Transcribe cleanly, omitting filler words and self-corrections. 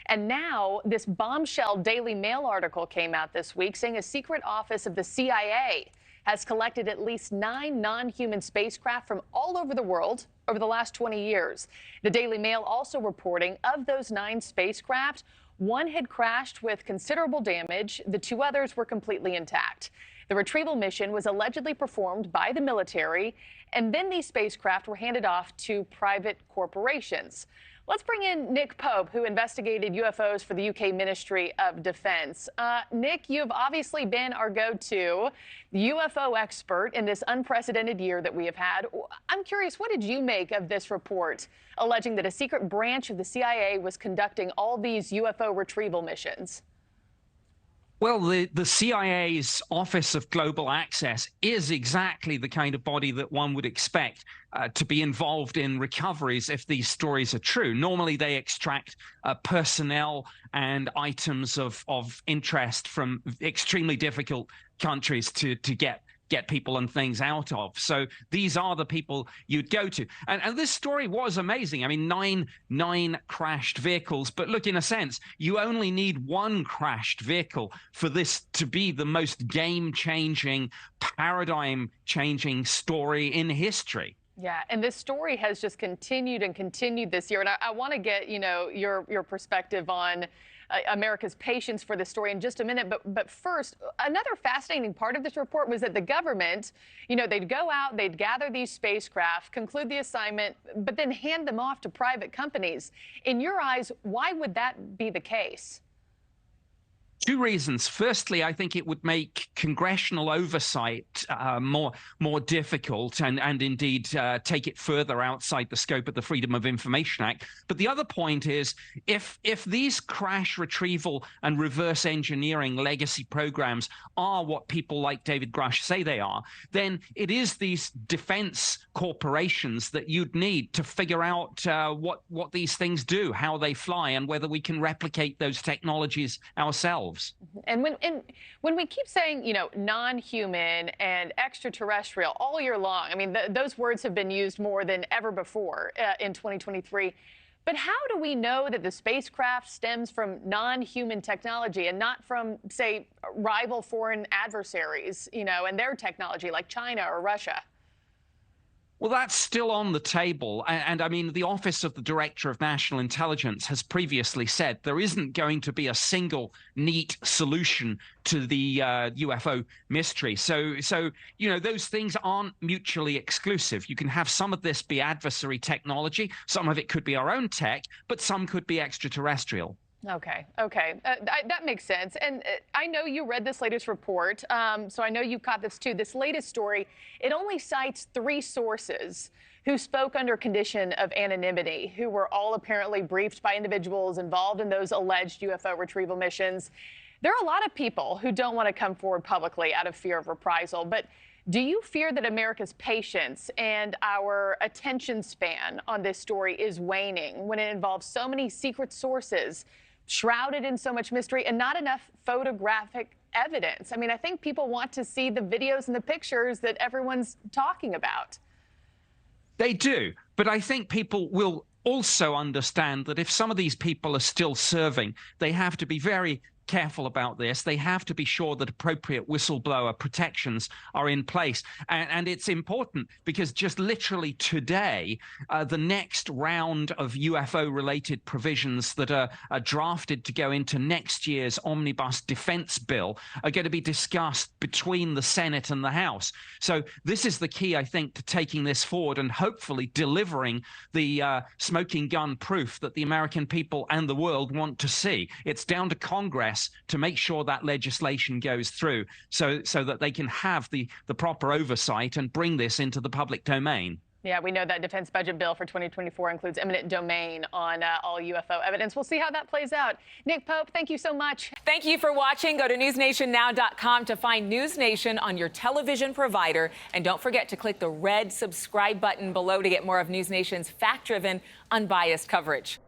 And now this bombshell Daily Mail article came out this week saying a secret office of the CIA has collected at least 9 non-human spacecraft from all over the world over the last 20 years. The Daily Mail also reporting of those 9 spacecraft, 1 had crashed with considerable damage. The 2 others were completely intact. The retrieval mission was allegedly performed by the military, and then these spacecraft were handed off to private corporations. Let's bring in Nick Pope, who investigated UFOs for the UK Ministry of Defense. Nick, you've obviously been our go-to UFO expert in this unprecedented year that we have had. I'm curious, what did you make of this report alleging that a secret branch of the CIA was conducting all these UFO retrieval missions? Well, the CIA's Office of Global Access is exactly the kind of body that one would expect to be involved in recoveries if these stories are true. Normally, they extract personnel and items of interest from extremely difficult countries to get people and things out of. So these are the people you'd go to. And this story was amazing. I mean, nine crashed vehicles. But look, in a sense, you only need 1 crashed vehicle for this to be the most game-changing, paradigm-changing story in history. Yeah, and this story has just continued and continued this year. And I want to get, your perspective on America's patience for this story in just a minute. But first, another fascinating part of this report was that the government, they'd go out, they'd gather these spacecraft, conclude the assignment, but then hand them off to private companies. In your eyes, why would that be the case? 2 reasons. Firstly, I think it would make congressional oversight more difficult and indeed take it further outside the scope of the Freedom of Information Act. But the other point is, if these crash retrieval and reverse engineering legacy programs are what people like David Grusch say they are, then it is these defense corporations that you'd need to figure out what these things do, how they fly, and whether we can replicate those technologies ourselves. And when we keep saying, non-human and extraterrestrial all year long, I mean, those words have been used more than ever before in 2023. But how do we know that the spacecraft stems from non-human technology and not from, say, rival foreign adversaries, and their technology like China or Russia? Well, that's still on the table. And I mean, the Office of the Director of National Intelligence has previously said there isn't going to be a single neat solution to the UFO mystery. So those things aren't mutually exclusive. You can have some of this be adversary technology. Some of it could be our own tech, but some could be extraterrestrial. Okay. That makes sense. And I know you read this latest report, so I know you caught this too. This latest story, it only cites 3 sources who spoke under condition of anonymity, who were all apparently briefed by individuals involved in those alleged UFO retrieval missions. There are a lot of people who don't want to come forward publicly out of fear of reprisal, but do you fear that America's patience and our attention span on this story is waning when it involves so many secret sources, shrouded in so much mystery, and not enough photographic evidence? I mean, I think people want to see the videos and the pictures that everyone's talking about. They do, but I think people will also understand that if some of these people are still serving, they have to be very careful about this. They have to be sure that appropriate whistleblower protections are in place. And it's important because just literally today, the next round of UFO-related provisions that are drafted to go into next year's omnibus defense bill are going to be discussed between the Senate and the House. So this is the key, I think, to taking this forward and hopefully delivering the smoking gun proof that the American people and the world want to see. It's down to Congress to make sure that legislation goes through so that they can have the proper oversight and bring this into the public domain. Yeah, we know that defense budget bill for 2024 includes eminent domain on all UFO evidence. We'll see how that plays out. Nick Pope, thank you so much. Thank you for watching. Go to newsnationnow.com to find NewsNation on your television provider. And don't forget to click the red subscribe button below to get more of NewsNation's fact-driven, unbiased coverage.